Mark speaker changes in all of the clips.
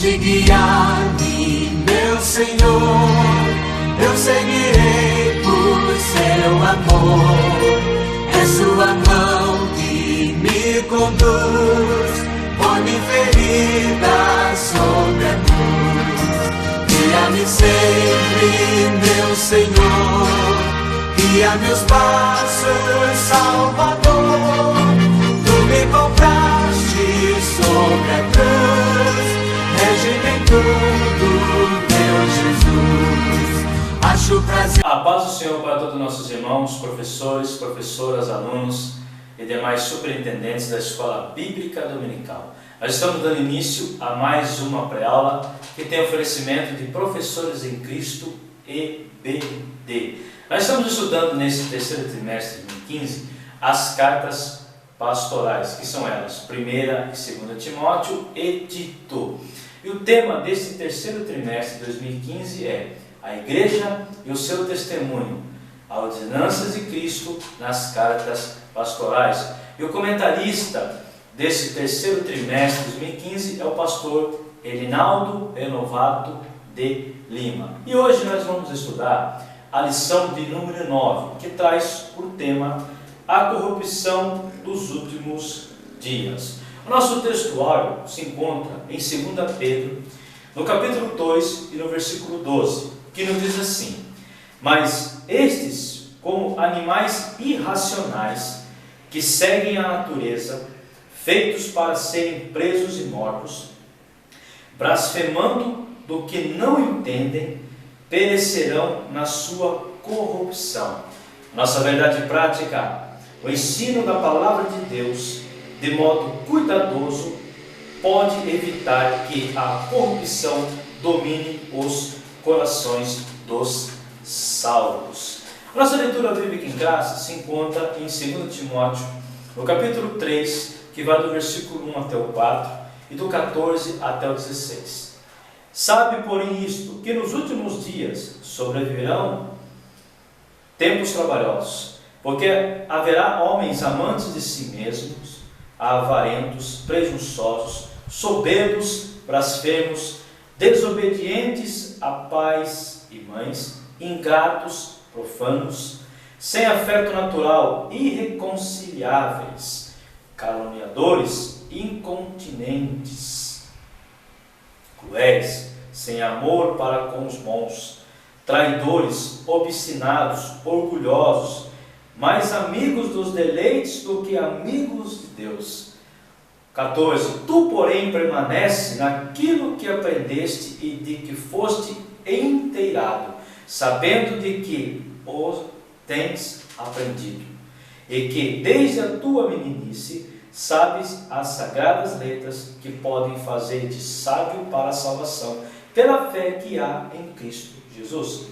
Speaker 1: de guiar-me, meu Senhor. Eu seguirei por seu amor. É sua mão que me conduz, põe-me ferida sobre a cruz. Guia-me sempre, meu Senhor, guia meus passos, Salvador. Tu me compraste sobre a cruz, rege-me em tudo, meu Jesus. Acho prazer.
Speaker 2: A paz do Senhor para todos os nossos irmãos, professores, professoras, alunos e demais superintendentes da Escola Bíblica Dominical. Nós estamos dando início a mais uma pré-aula que tem oferecimento de Professores em Cristo EBD. Nós estamos estudando nesse terceiro trimestre de 2015 as cartas pastorais, que são elas 1ª e 2ª Timóteo e Tito. E o tema desse terceiro trimestre de 2015 é a Igreja e o seu testemunho, as ordenanças de Cristo nas cartas pastorais. E o comentarista desse terceiro trimestre de 2015 é o pastor Elinaldo Renovato de Lima. E hoje nós vamos estudar a lição de número 9, que traz por tema a corrupção dos últimos dias. O nosso textuário se encontra em 2 Pedro, no capítulo 2 e no versículo 12, que nos diz assim: mas estes, como animais irracionais, que seguem a natureza, feitos para serem presos e mortos, blasfemando do que não entendem, perecerão na sua corrupção. Nossa verdade prática, o ensino da palavra de Deus, de modo cuidadoso, pode evitar que a corrupção domine os corações dos salvos. Nossa leitura bíblica em graça se encontra em 2 Timóteo, no capítulo 3, que vai do versículo 1 até o 4 e do 14 até o 16. Sabe, porém, isto, que nos últimos dias sobrevirão tempos trabalhosos, porque haverá homens amantes de si mesmos, avarentos, presunçosos, soberbos, blasfemos, desobedientes a pais e mães, ingratos, profanos, sem afeto natural, irreconciliáveis, caluniadores, incontinentes, cruéis, sem amor para com os bons, traidores, obstinados, orgulhosos, mais amigos dos deleites do que amigos de Deus. 14. Tu, porém, permanece naquilo que aprendeste e de que foste inteirado, sabendo de que o tens aprendido, e que desde a tua meninice sabes as sagradas letras que podem fazer-te sábio para a salvação, pela fé que há em Cristo Jesus.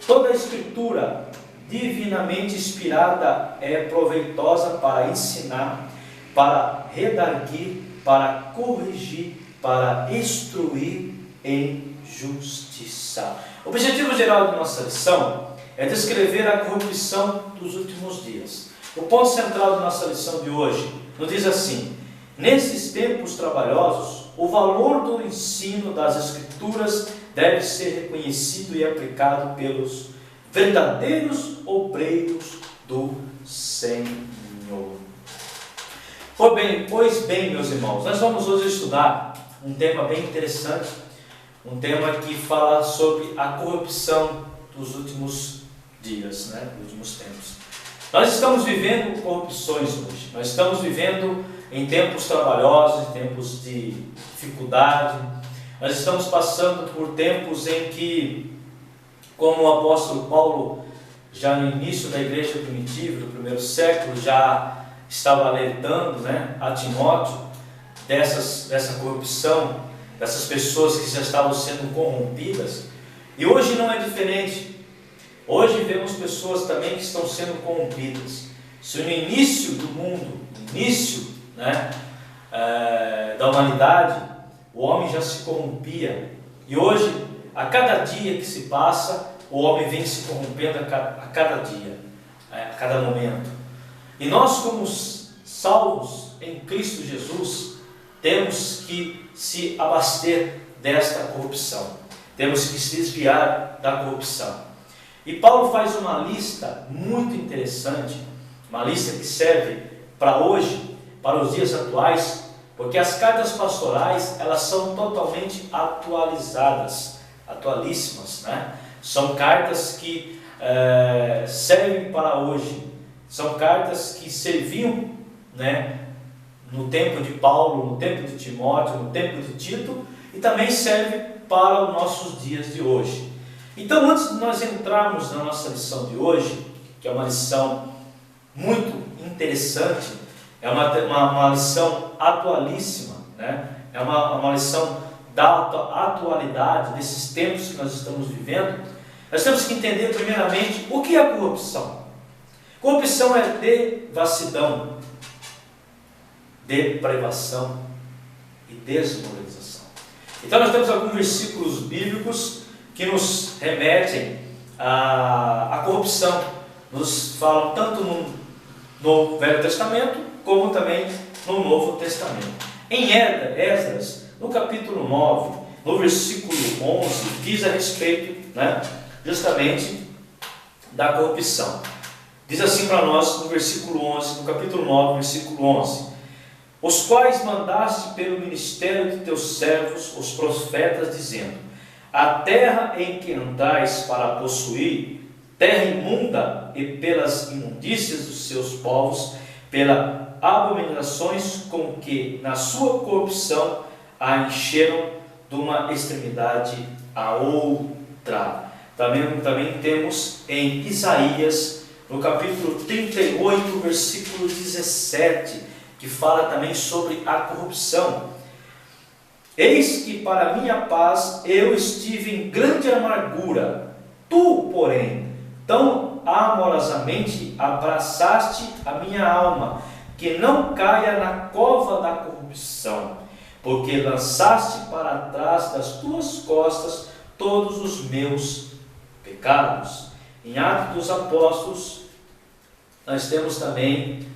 Speaker 2: Toda a Escritura divinamente inspirada é proveitosa para ensinar, para redarguir, para corrigir, para instruir em justiça. O objetivo geral da nossa lição é descrever a corrupção dos últimos dias. O ponto central da nossa lição de hoje nos diz assim: nesses tempos trabalhosos, o valor do ensino das Escrituras deve ser reconhecido e aplicado pelos verdadeiros obreiros do Senhor. Pois bem, meus irmãos, nós vamos hoje estudar um tema bem interessante, um tema que fala sobre a corrupção dos últimos dias, dos últimos tempos. Nós estamos vivendo corrupções hoje, nós estamos vivendo em tempos trabalhosos, em tempos de dificuldade, nós estamos passando por tempos em que, como o apóstolo Paulo, já no início da igreja primitiva, do primeiro século, já estava alertando a Timóteo dessa corrupção, dessas pessoas que já estavam sendo corrompidas. E hoje não é diferente. Hoje vemos pessoas também que estão sendo corrompidas. Se no início do mundo, no início da humanidade, o homem já se corrompia, e hoje, a cada dia que se passa, o homem vem se corrompendo a cada dia, a cada momento. E nós, como salvos em Cristo Jesus, temos que se abaster desta corrupção. Temos que se desviar da corrupção. E Paulo faz uma lista muito interessante, uma lista que serve para hoje, para os dias atuais, porque as cartas pastorais, elas são totalmente atualizadas, atualíssimas, né? São cartas que servem para hoje, são cartas que serviam, né, no tempo de Paulo, no tempo de Timóteo, no tempo de Tito, e também serve para os nossos dias de hoje. Então, antes de nós entrarmos na nossa lição de hoje, que é uma lição muito interessante, é uma lição atualíssima, né? É uma lição da atualidade, desses tempos que nós estamos vivendo. Nós temos que entender primeiramente o que é corrupção. Corrupção é devassidão, depravação e desmoralização. Então nós temos alguns versículos bíblicos que nos remetem à corrupção. Nos falam tanto no Velho Testamento como também no Novo Testamento. Em Esdras, no capítulo 9, no versículo 11, diz a respeito, né, justamente da corrupção. Diz assim para nós no versículo 11, no capítulo 9, versículo 11: os quais mandaste pelo ministério de teus servos, os profetas, dizendo: a terra em que andais para possuir, terra imunda, e pelas imundícias dos seus povos, pelas abominações com que na sua corrupção a encheram de uma extremidade a outra. Também temos em Isaías, no capítulo 38, versículo 17, que fala também sobre a corrupção. Eis que para minha paz eu estive em grande amargura, tu, porém, tão amorosamente abraçaste a minha alma, que não caia na cova da corrupção, porque lançaste para trás das tuas costas todos os meus pecados. Em Atos dos Apóstolos, nós temos também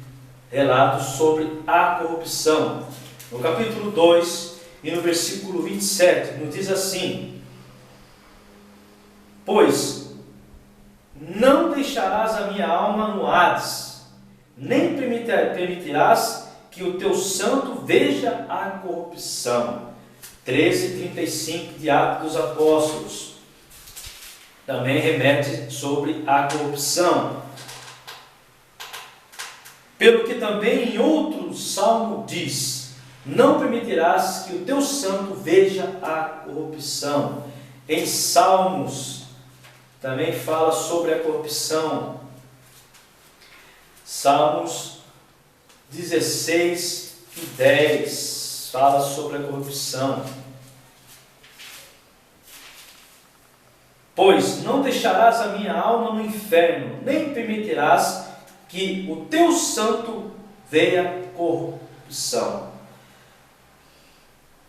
Speaker 2: relatos sobre a corrupção. No capítulo 2 e no versículo 27, nos diz assim: pois não deixarás a minha alma no Hades, nem permitirás que o teu santo veja a corrupção. 13:35 de Atos dos Apóstolos também remete sobre a corrupção. Pelo que também em outro salmo diz: não permitirás que o teu santo veja a corrupção. Em Salmos também fala sobre a corrupção. Salmos 16 e 10 fala sobre a corrupção. Pois não deixarás a minha alma no inferno, nem permitirás que o teu santo veja corrupção.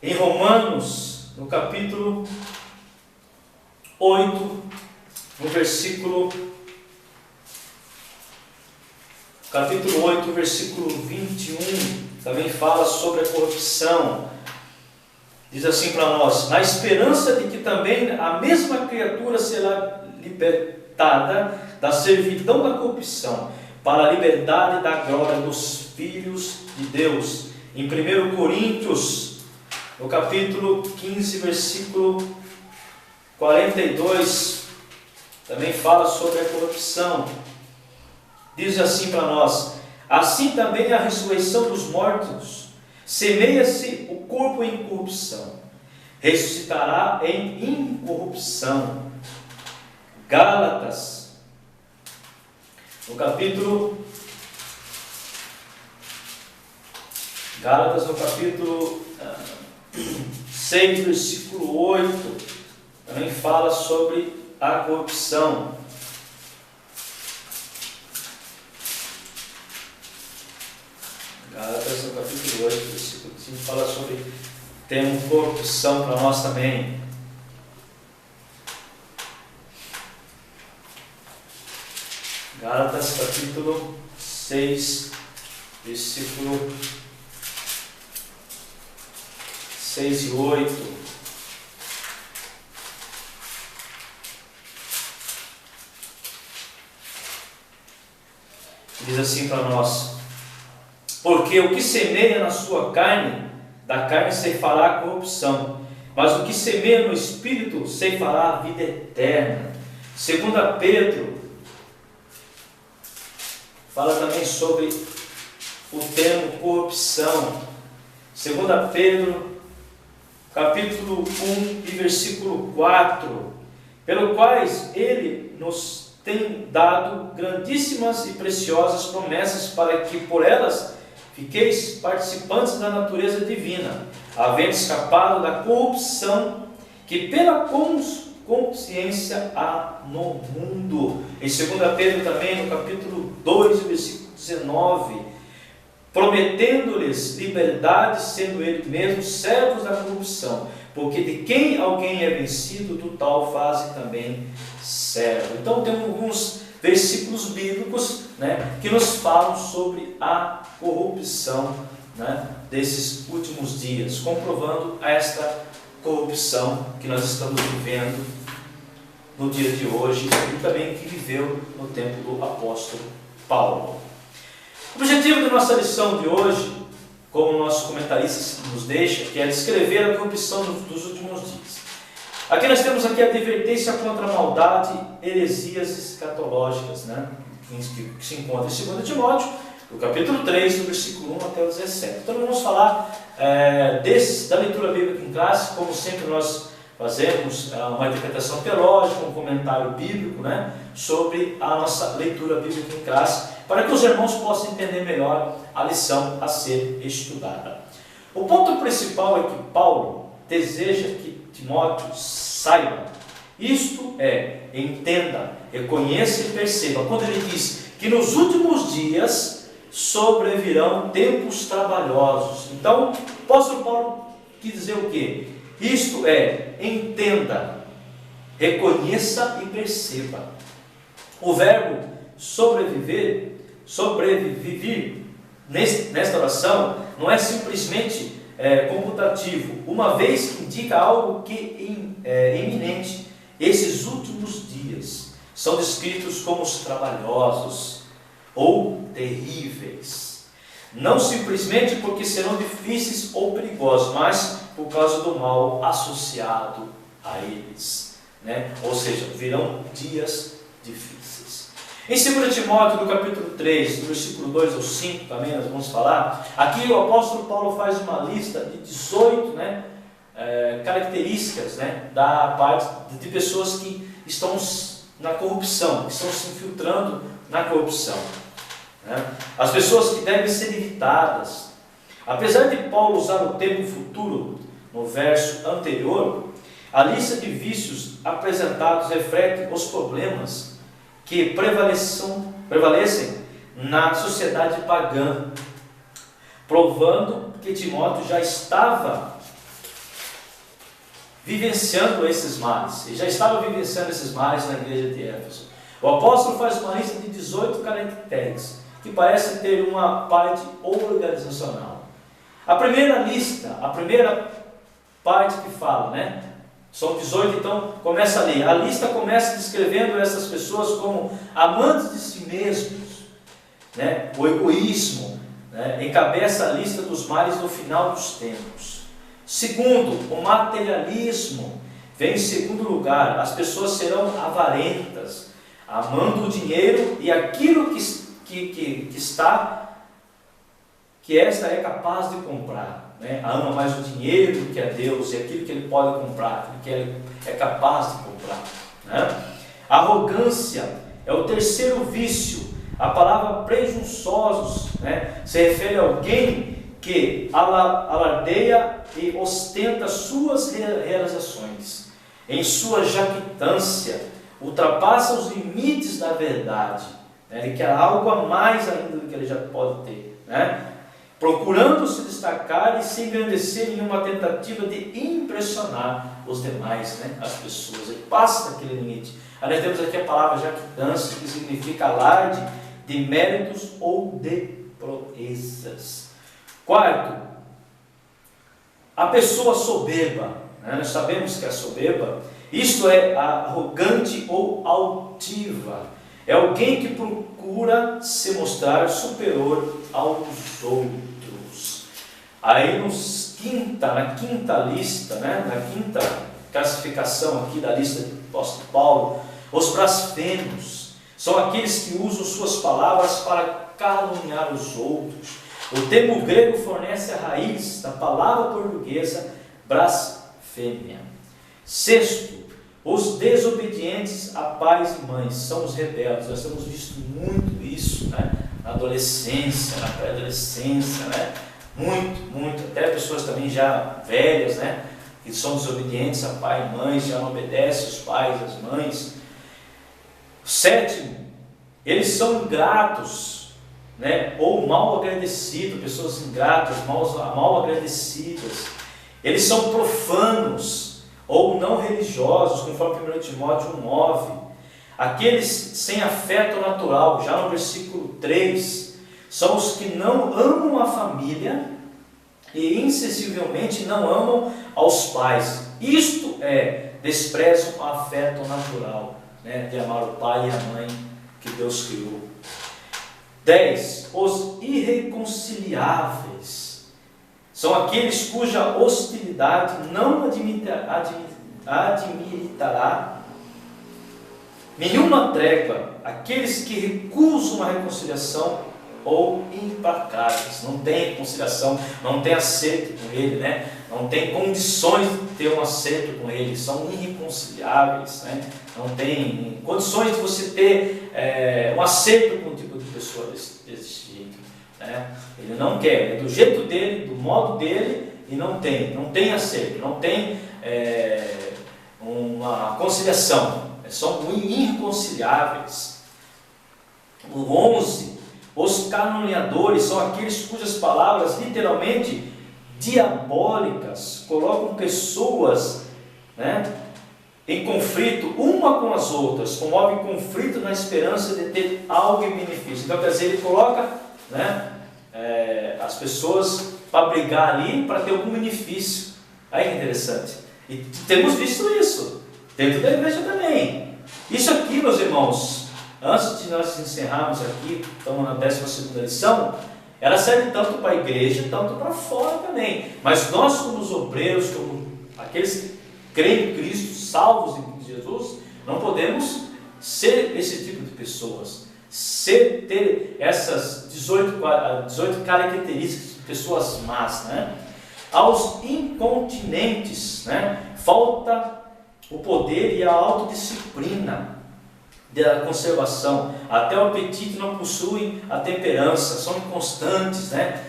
Speaker 2: Em Romanos, no capítulo 8, no versículo 21, também fala sobre a corrupção. Diz assim para nós: na esperança de que também a mesma criatura será libertada da servidão da corrupção, para a liberdade da glória dos filhos de Deus. Em 1 Coríntios, no capítulo 15, versículo 42, também fala sobre a corrupção. Diz assim para nós: assim também a ressurreição dos mortos, semeia-se o corpo em corrupção, ressuscitará em incorrupção. Gálatas, no capítulo 6, versículo 8, também fala sobre a corrupção. Gálatas, no capítulo 8, versículo 5, fala sobre ter corrupção para nós também. Gálatas, capítulo 6, versículo 6 e 8, Diz assim para nós: porque o que semeia na sua carne, da carne ceifará a corrupção, mas o que semeia no Espírito ceifará a vida eterna. 2 Pedro fala também sobre o termo corrupção. 2 Pedro, capítulo 1 e versículo 4, pelo quais ele nos tem dado grandíssimas e preciosas promessas, para que por elas fiqueis participantes da natureza divina, havendo escapado da corrupção que pela consciência há no mundo. Em 2 Pedro também, no capítulo 2, versículo 19, prometendo-lhes liberdade, sendo ele mesmo servos da corrupção, porque de quem alguém é vencido, do tal fazem também servo. Então tem alguns versículos bíblicos, né, que nos falam sobre a corrupção, né, desses últimos dias, comprovando esta corrupção que nós estamos vivendo no dia de hoje e também que viveu no tempo do apóstolo Paulo. O objetivo da nossa lição de hoje, como o nosso comentarista nos deixa, que é descrever a corrupção dos últimos dias. Aqui nós temos aqui a advertência contra a maldade, heresias escatológicas, né, que se encontra em 2 Timóteo, no capítulo 3, do versículo 1 até o 17. Então nós vamos falar da leitura bíblica em classe, como sempre nós fazemos uma interpretação teológica, um comentário bíblico, né, sobre a nossa leitura bíblica em classe, para que os irmãos possam entender melhor a lição a ser estudada. O ponto principal é que Paulo deseja que Timóteo saiba, isto é, entenda, reconheça e perceba, quando ele diz que nos últimos dias sobrevirão tempos trabalhosos. Então, o apóstolo Paulo quis dizer o quê? Isto é, entenda, reconheça e perceba. O verbo sobreviver, nesta oração, não é simplesmente computativo, uma vez que indica algo que é iminente. Esses últimos dias são descritos como os trabalhosos ou terríveis, não simplesmente porque serão difíceis ou perigosos, mas por causa do mal associado a eles, né? Ou seja, virão dias difíceis. Em 2 Timóteo, no capítulo 3, do versículo 2 ao 5, também nós vamos falar. Aqui o apóstolo Paulo faz uma lista de 18 características, né, da parte de pessoas que estão na corrupção, que estão se infiltrando na corrupção, né? As pessoas que devem ser evitadas. Apesar de Paulo usar o tempo futuro no verso anterior, a lista de vícios apresentados reflete os problemas que prevalecem na sociedade pagã, provando que Timóteo já estava vivenciando esses males. Ele já estava vivenciando esses males na igreja de Éfeso. O apóstolo faz uma lista de 18 caracteres que parecem ter uma parte organizacional. A primeira lista, a primeira parte que fala, né? São 18, então começa ali. A lista começa descrevendo essas pessoas como amantes de si mesmos, né? O egoísmo, né, encabeça a lista dos males no final dos tempos. Segundo, o materialismo vem em segundo lugar. As pessoas serão avarentas, amando o dinheiro e aquilo que esta é capaz de comprar, né? Ama mais o dinheiro do que a Deus e aquilo que ele pode comprar, aquilo que ele é capaz de comprar, né? Arrogância é o terceiro vício. A palavra presunçosos, né, se refere a alguém que alardeia e ostenta suas realizações, em sua jactância, ultrapassa os limites da verdade, né? Ele quer algo a mais ainda do que ele já pode ter, né? Procurando se destacar e se engrandecer em uma tentativa de impressionar os demais, né? As pessoas. Ele passa daquele limite. Aí nós temos aqui a palavra jactância, que significa alarde de méritos ou de proezas. Quarto, a pessoa soberba, né? Nós sabemos que a soberba, isto é arrogante ou altiva, é alguém que procura se mostrar superior aos outros. Aí na quinta lista, né, na quinta classificação aqui da lista do apóstolo Paulo, os blasfemos são aqueles que usam suas palavras para caluniar os outros. O termo grego fornece a raiz da palavra portuguesa blasfêmia. Sexto, os desobedientes a pais e mães são os rebeldes. Nós temos visto muito isso, né? Na adolescência, na pré-adolescência, né? Muito, até pessoas também já velhas, né? Que são desobedientes a pai e mãe, já não obedecem os pais e as mães. Sétimo, eles são ingratos, né? Ou mal agradecidos, pessoas ingratas, mal agradecidas. Eles são profanos ou não religiosos, conforme 1 Timóteo 1,9. Aqueles sem afeto natural, já no versículo 3, são os que não amam a família e insensivelmente não amam aos pais. Isto é, desprezam o afeto natural, né, de amar o pai e a mãe que Deus criou. 10. Os irreconciliáveis são aqueles cuja hostilidade não admitirá nenhuma trégua, aqueles que recusam a reconciliação ou implacáveis, não tem reconciliação, não tem acerto com ele, né? Não tem condições de ter um acerto com ele, são irreconciliáveis, né? Não tem condições de você ter um acerto com um tipo de pessoa desse jeito, né? Ele não quer, é do jeito dele, do modo dele, e não tem acerto, não tem uma conciliação, são irreconciliáveis. O 11, os caluniadores são aqueles cujas palavras literalmente diabólicas colocam pessoas, né, em conflito uma com as outras, promove conflito na esperança de ter algo em benefício. Então, quer dizer, ele coloca, né, as pessoas para brigar ali, para ter algum benefício. Aí que interessante. E temos visto isso dentro da igreja também. Isso aqui, meus irmãos, antes de nós encerrarmos aqui, estamos na 12ª lição, ela serve tanto para a igreja, tanto para fora também. Mas nós, como os obreiros, como aqueles que creem em Cristo, salvos em Jesus, não podemos ser esse tipo de pessoas. Ter essas 18 características de pessoas más, né? Aos incontinentes, né, falta o poder e a autodisciplina da conservação. Até o apetite não possuem a temperança, são inconstantes, né?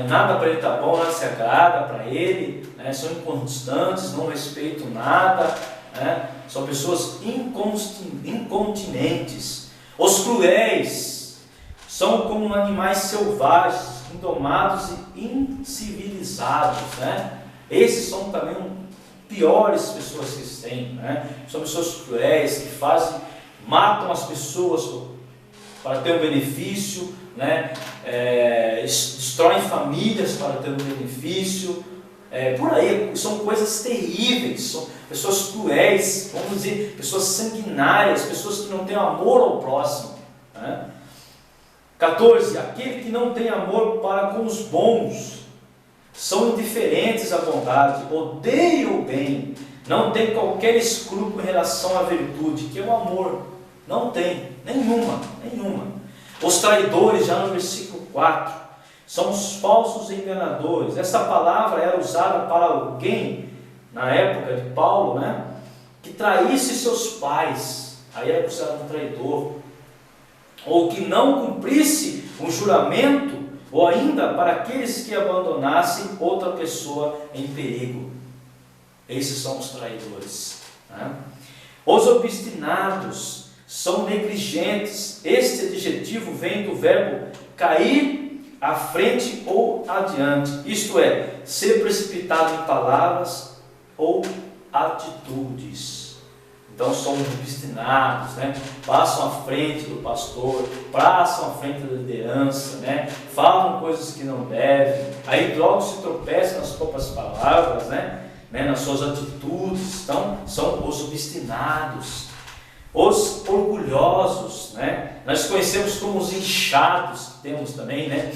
Speaker 2: Nada para ele está bom, nada se agrada para ele, né? São inconstantes, não respeitam nada, né? São pessoas incontinentes. Os cruéis são como animais selvagens, indomados e incivilizados, né? Esses são também piores pessoas que têm, né? São pessoas cruéis que matam as pessoas para ter um benefício, né? Destroem famílias para ter um benefício, por aí, são coisas terríveis, são pessoas cruéis, vamos dizer, pessoas sanguinárias, pessoas que não têm amor ao próximo, né? 14. Aquele que não tem amor para com os bons, são indiferentes à bondade, odeiam o bem, não tem qualquer escrúpulo em relação à virtude, que é o amor. Não tem, nenhuma. Os traidores, já no versículo 4, são os falsos enganadores. Essa palavra era usada para alguém, na época de Paulo, né, que traísse seus pais, aí era considerado um traidor, ou que não cumprisse um juramento, ou ainda para aqueles que abandonassem outra pessoa em perigo. Esses são os traidores, né? Os obstinados são negligentes. Este adjetivo vem do verbo cair à frente ou adiante, isto é, ser precipitado em palavras ou atitudes. Então são obstinados, né? Passam à frente do pastor, passam à frente da liderança, né? Falam coisas que não devem, aí logo se tropeçam nas próprias palavras, né? Nas suas atitudes. Então são os obstinados. Os orgulhosos, né? Nós conhecemos como os inchados, que temos também, né?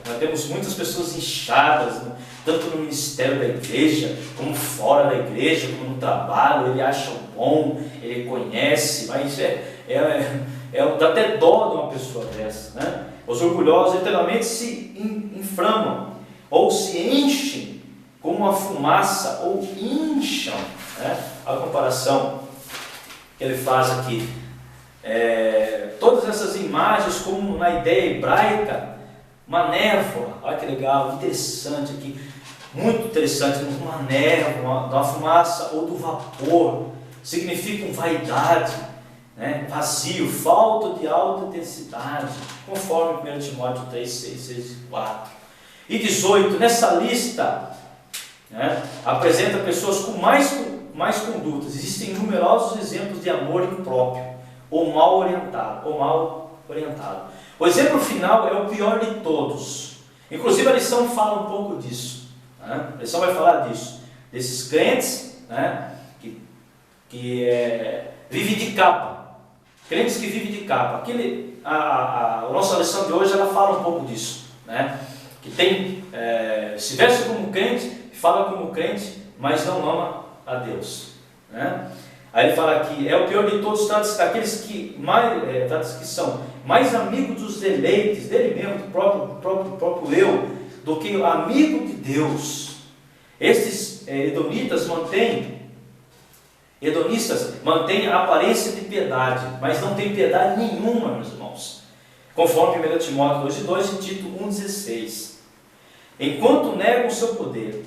Speaker 2: Nós temos muitas pessoas inchadas, né? Tanto no ministério da igreja, como fora da igreja, como no trabalho. Ele acha bom, ele conhece, mas dá até dó de uma pessoa dessa, né? Os orgulhosos literalmente se inflamam ou se enchem como uma fumaça, ou incham, né? A comparação que ele faz aqui, todas essas imagens, como na ideia hebraica, uma névoa. Olha que legal, interessante aqui, muito interessante. Uma névoa, da fumaça ou do vapor, significam vaidade, né? Vazio, falta de alta intensidade, conforme 1 Timóteo 3, 6 e 4. E 18, nessa lista, né, apresenta pessoas com mais condutas. Existem numerosos exemplos de amor impróprio ou mal orientado. O exemplo final é o pior de todos. Inclusive a lição fala um pouco disso, né? A lição vai falar disso, desses crentes, né, que vivem de capa, crentes que vivem de capa. A nossa lição de hoje ela fala um pouco disso, né? Que se veste como crente, fala como crente, mas não ama a Deus, né? Aí ele fala que é o pior de todos, tantos daqueles que são mais amigos dos deleites dele mesmo, do próprio eu, do que amigo de Deus. Estes hedonistas mantêm a aparência de piedade, mas não tem piedade nenhuma, meus irmãos, conforme 1 Timóteo 2:2 e Tito 1:16. Enquanto negam o seu poder,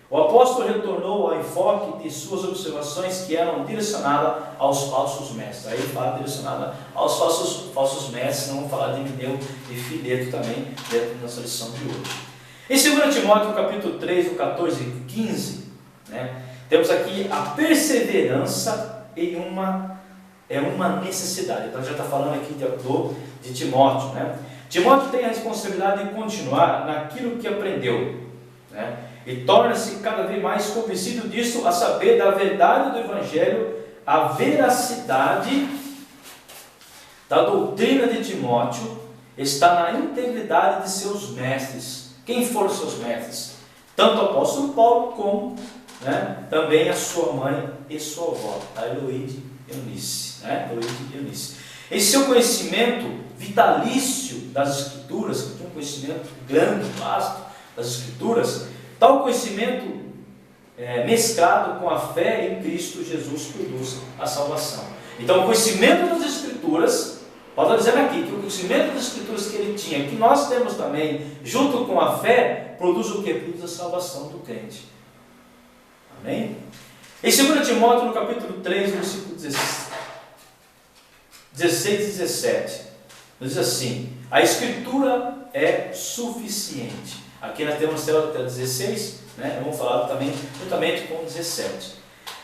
Speaker 2: o apóstolo retornou ao enfoque de suas observações que eram direcionadas aos falsos mestres. Aí ele fala direcionada aos falsos mestres, não vamos falar de Himeneu e Fileto também, dentro da nossa lição de hoje. Em 2 Timóteo capítulo 3, do 14 e 15, né, temos aqui a perseverança em uma necessidade. Então já está falando aqui de Timóteo, né? Timóteo tem a responsabilidade de continuar naquilo que aprendeu, né? E torna-se cada vez mais convencido disso, a saber, da verdade do Evangelho, a veracidade da doutrina de Timóteo está na integridade de seus mestres. Quem foram seus mestres? Tanto o apóstolo Paulo como, né, também a sua mãe e sua avó, a Eloíde e Eunice, né? Em seu conhecimento vitalício das Escrituras, que tinha um conhecimento grande, vasto das Escrituras, tal conhecimento mesclado com a fé em Cristo Jesus produz a salvação. Então o conhecimento das Escrituras, Paulo está dizendo aqui que o conhecimento das Escrituras que ele tinha, que nós temos também, junto com a fé, produz o que? Produz a salvação do crente. Amém? Em 2 Timóteo, no capítulo 3, versículo 16 e 17, diz assim: a Escritura é suficiente. Aqui nós temos até 16, né? Vamos falar também juntamente com 17.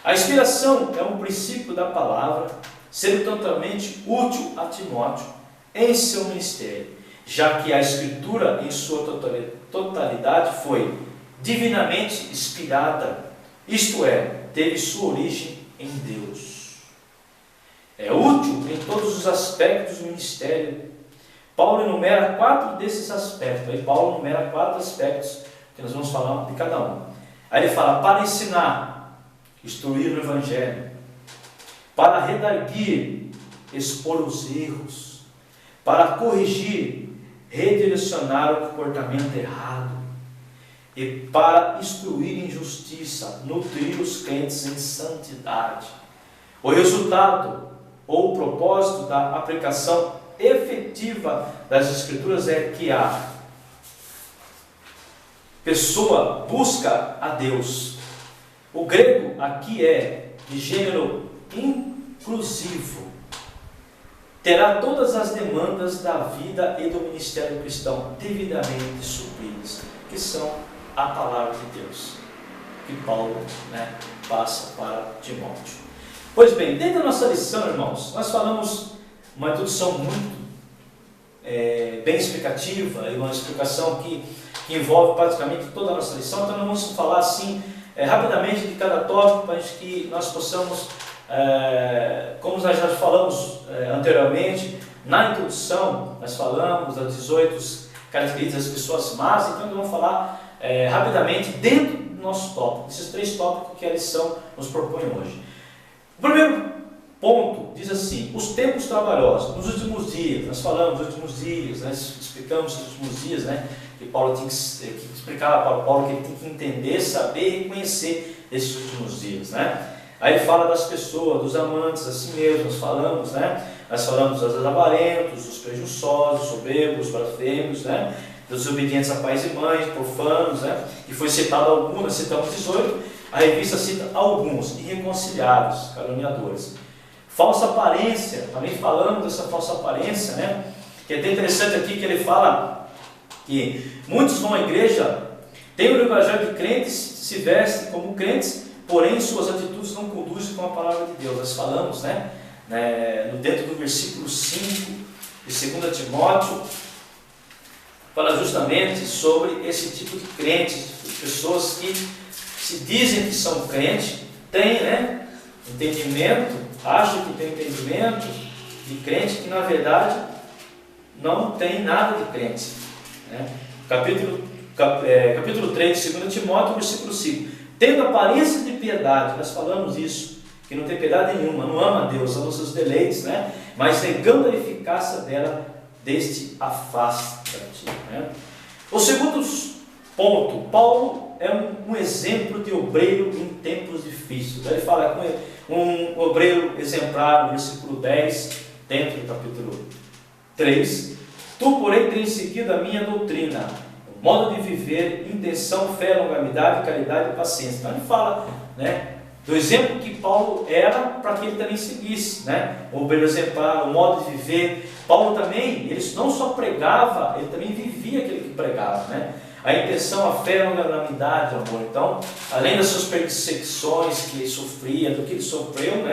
Speaker 2: A inspiração é um princípio da palavra, sendo totalmente útil a Timóteo em seu ministério, já que a Escritura em sua totalidade foi divinamente inspirada, isto é, teve sua origem em Deus. É útil em todos os aspectos do ministério. Paulo enumera 4 desses aspectos. Aí Paulo enumera 4 aspectos que nós vamos falar de cada um. Aí ele fala: para ensinar, instruir no Evangelho, para redarguir, expor os erros, para corrigir, redirecionar o comportamento errado, e para instruir em justiça, nutrir os crentes em santidade. O resultado ou o propósito da aplicação efetiva das Escrituras é que a pessoa busca a Deus. O grego aqui é de gênero inclusivo. Terá todas as demandas da vida e do ministério cristão devidamente supridas, que são a palavra de Deus, que Paulo, né, passa para Timóteo. Pois bem, dentro da nossa lição, irmãos, nós falamos uma introdução muito bem explicativa, e uma explicação que envolve praticamente toda a nossa lição. Então nós vamos falar assim rapidamente de cada tópico, para que nós possamos como nós já falamos anteriormente, na introdução, nós falamos das 18 características das pessoas más, então nós vamos falar rapidamente dentro do nosso tópico, esses 3 tópicos que a lição nos propõe hoje. O primeiro ponto diz assim: os tempos trabalhosos, nos últimos dias. Nós falamos dos últimos dias, nós explicamos os últimos dias, que Paulo tinha que explicar para Paulo que ele tem que entender, saber e reconhecer esses últimos dias, Aí ele fala das pessoas, dos amantes a si mesmos, nós falamos dos avarentos, dos prejuiciosos, soberbos, blasfêmios, dos obedientes a pais e mães, profanos, e foi citado alguns, nós citamos 18, a revista cita alguns: irreconciliados, caluniadores. Falsa aparência, também falando dessa falsa aparência, que é até interessante aqui que ele fala que muitos vão à igreja, têm o linguajar de crentes, se vestem como crentes, porém suas atitudes não conduzem com a palavra de Deus. Nós falamos, dentro do versículo 5 de 2 Timóteo, fala justamente sobre esse tipo de crentes, pessoas que se dizem que são crentes, têm entendimento, acham que tem entendimento de crente, que na verdade não tem nada de crente. Capítulo 3 de 2 Timóteo, versículo 5. Tendo aparência de piedade, nós falamos isso, que não tem piedade nenhuma, não ama a Deus, ama os seus deleites, mas negando a eficácia dela, deste afasta-te. O segundo ponto: Paulo é um exemplo de obreiro em tempos difíceis. Ele fala com um obreiro exemplar, no versículo 10, dentro do capítulo 3. Tu, porém, tens seguido a minha doutrina, o modo de viver, intenção, fé, longanimidade, caridade e paciência. Então ele fala do exemplo que Paulo era, para que ele também seguisse, o obreiro exemplar, o modo de viver. Paulo também, ele não só pregava, ele também vivia aquilo que pregava, a intenção, a fé, a longanimidade, o amor. Então, além das suas perseguições que ele sofria, do que ele sofreu,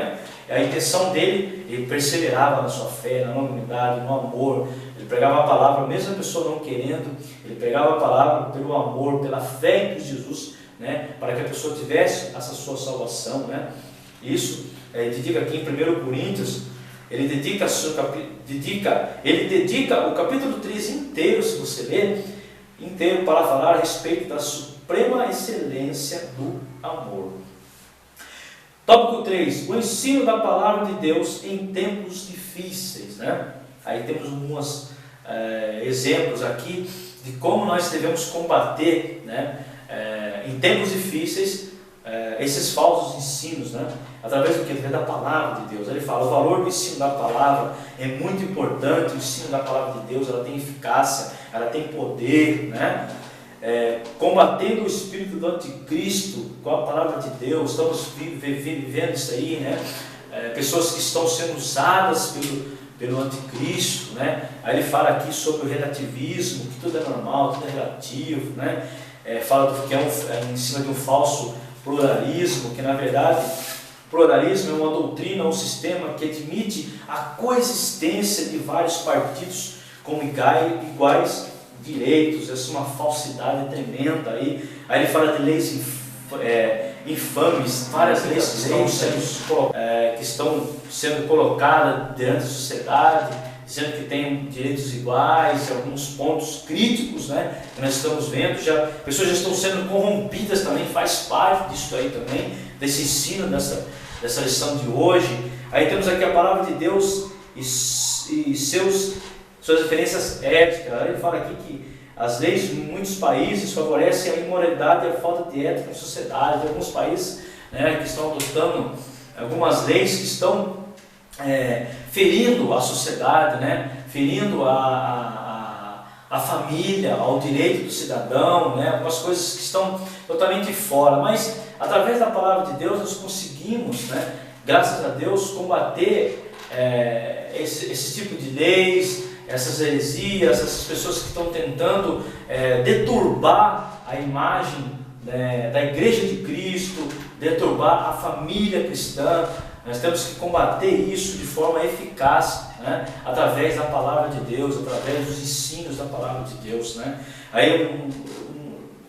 Speaker 2: a intenção dele, ele perseverava na sua fé, na longanimidade, no amor. Ele pregava a palavra, mesmo a pessoa não querendo, ele pregava a palavra pelo amor, pela fé em Cristo Jesus, para que a pessoa tivesse essa sua salvação. Isso, ele dedica aqui em 1 Coríntios, ele dedica o capítulo 3 inteiro, se você ler, inteiro, para falar a respeito da suprema excelência do amor. Tópico 3, o ensino da palavra de Deus em tempos difíceis. Aí temos alguns exemplos aqui de como nós devemos combater, em tempos difíceis, esses falsos ensinos, através do que? Da palavra de Deus. Ele fala, o valor do ensino da palavra é muito importante. O ensino da palavra de Deus, ela tem eficácia, ela tem poder, combatendo o espírito do anticristo com a palavra de Deus. Estamos vivendo isso aí, pessoas que estão sendo usadas pelo anticristo, Aí ele fala aqui sobre o relativismo, que tudo é normal, tudo é relativo, fala que é em cima de um falso pluralismo, que na verdade pluralismo é uma doutrina, um sistema que admite a coexistência de vários partidos com iguais direitos. Essa é uma falsidade tremenda. Aí ele fala de leis infames, várias leis que estão sendo colocadas diante da sociedade, dizendo que tem direitos iguais, alguns pontos críticos, que nós estamos vendo, pessoas já estão sendo corrompidas também, faz parte disso aí também, desse ensino, dessa lição de hoje. Aí temos aqui a palavra de Deus e suas referências éticas. Aí ele fala aqui que as leis em muitos países favorecem a imoralidade e a falta de ética na sociedade. Tem alguns países que estão adotando algumas leis que estão ferindo a sociedade, ferindo a família, ao direito do cidadão, algumas coisas que estão totalmente fora. Mas através da palavra de Deus nós conseguimos, graças a Deus, combater esse tipo de leis, essas heresias, essas pessoas que estão tentando deturbar a imagem da Igreja de Cristo, deturbar a família cristã. Nós temos que combater isso de forma eficaz, através da palavra de Deus, através dos ensinos da palavra de Deus. Aí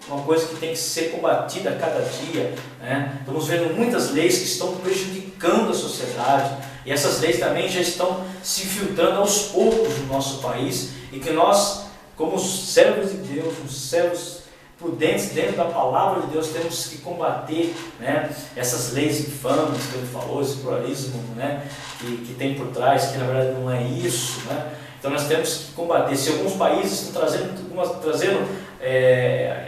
Speaker 2: uma coisa que tem que ser combatida a cada dia, né? Estamos vendo muitas leis que estão prejudicando a sociedade, e essas leis também já estão se infiltrando aos poucos no nosso país, e que nós, como servos de Deus, os servos prudentes dentro da palavra de Deus, temos que combater, né, essas leis infames que ele falou, esse pluralismo, né, que tem por trás, que na verdade não é isso, né? Então nós temos que combater. Se alguns países estão trazendo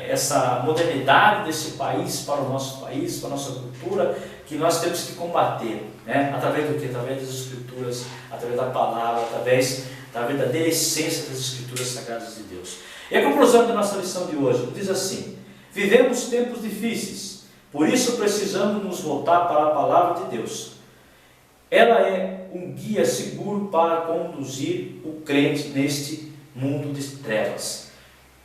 Speaker 2: essa modernidade desse país para o nosso país, para a nossa cultura, que nós temos que combater, né? Através do quê? Através das Escrituras, através da palavra, através da verdadeira essência das Escrituras Sagradas de Deus. E a conclusão da nossa lição de hoje diz assim: vivemos tempos difíceis, por isso precisamos nos voltar para a palavra de Deus. Ela é um guia seguro para conduzir o crente neste mundo de trevas,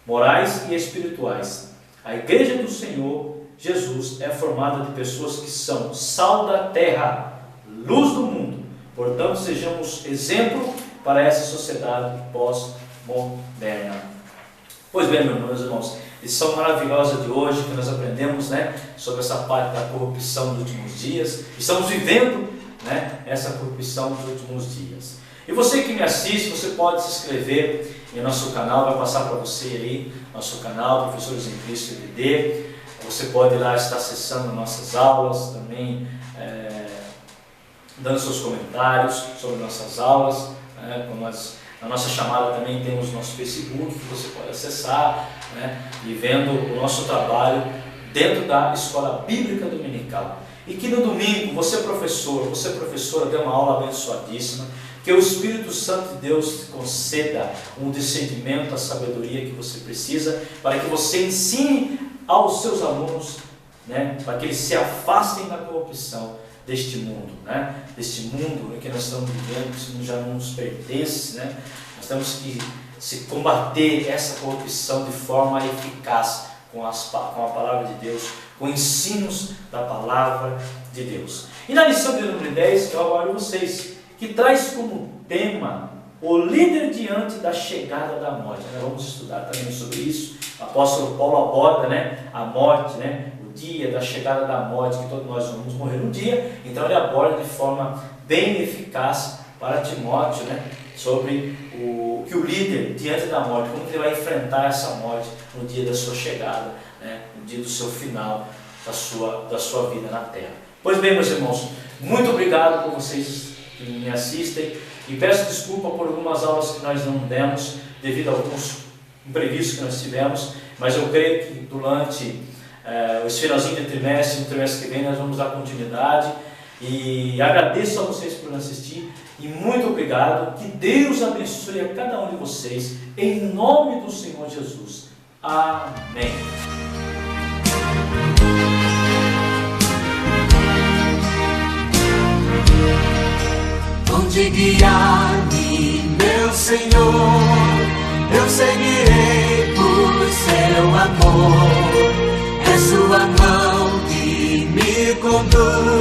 Speaker 2: morais e espirituais. A igreja do Senhor Jesus é formada de pessoas que são sal da terra, luz do mundo. Portanto, sejamos exemplo para essa sociedade pós-moderna. Pois bem, meus irmãos, lição maravilhosa de hoje que nós aprendemos, né, sobre essa parte da corrupção dos últimos dias. Estamos vivendo, né, essa corrupção dos últimos dias. E você que me assiste, você pode se inscrever em nosso canal, vai passar para você aí, nosso canal, Professores em Cristo EBD. Você pode ir lá estar acessando nossas aulas, também dando seus comentários sobre nossas aulas. Na nossa chamada também temos nosso Facebook, que você pode acessar, né, e vendo o nosso trabalho dentro da Escola Bíblica Dominical. E que no domingo, você professora, dê uma aula abençoadíssima, que o Espírito Santo de Deus te conceda um discernimento, a sabedoria que você precisa, para que você ensine aos seus alunos, né, para que eles se afastem da corrupção deste mundo, né, deste mundo que nós estamos vivendo, que já não nos pertence, né. Nós temos que se combater essa corrupção de forma eficaz com a palavra de Deus, com ensinos da palavra de Deus. E na lição de número 10, eu aguardo vocês, que traz como tema o líder diante da chegada da morte. Nós vamos estudar também sobre isso. O apóstolo Paulo aborda, né, a morte, né, o dia da chegada da morte, que todos nós vamos morrer um dia. Então ele aborda de forma bem eficaz para Timóteo, né, sobre o líder diante da morte, como ele vai enfrentar essa morte no dia da sua chegada, né, no dia do seu final da sua vida na terra. Pois bem, meus irmãos, muito obrigado por vocês que me assistem, e peço desculpa por algumas aulas que nós não demos devido a alguns imprevistos que nós tivemos, mas eu creio que durante esse finalzinho de trimestre, no trimestre que vem, nós vamos dar continuidade, e agradeço a vocês por assistir, e muito obrigado. Que Deus abençoe a cada um de vocês, em nome do Senhor Jesus. Amém.
Speaker 1: Onde guiar-me, meu Senhor, eu seguirei por seu amor. É sua mão que me conduz.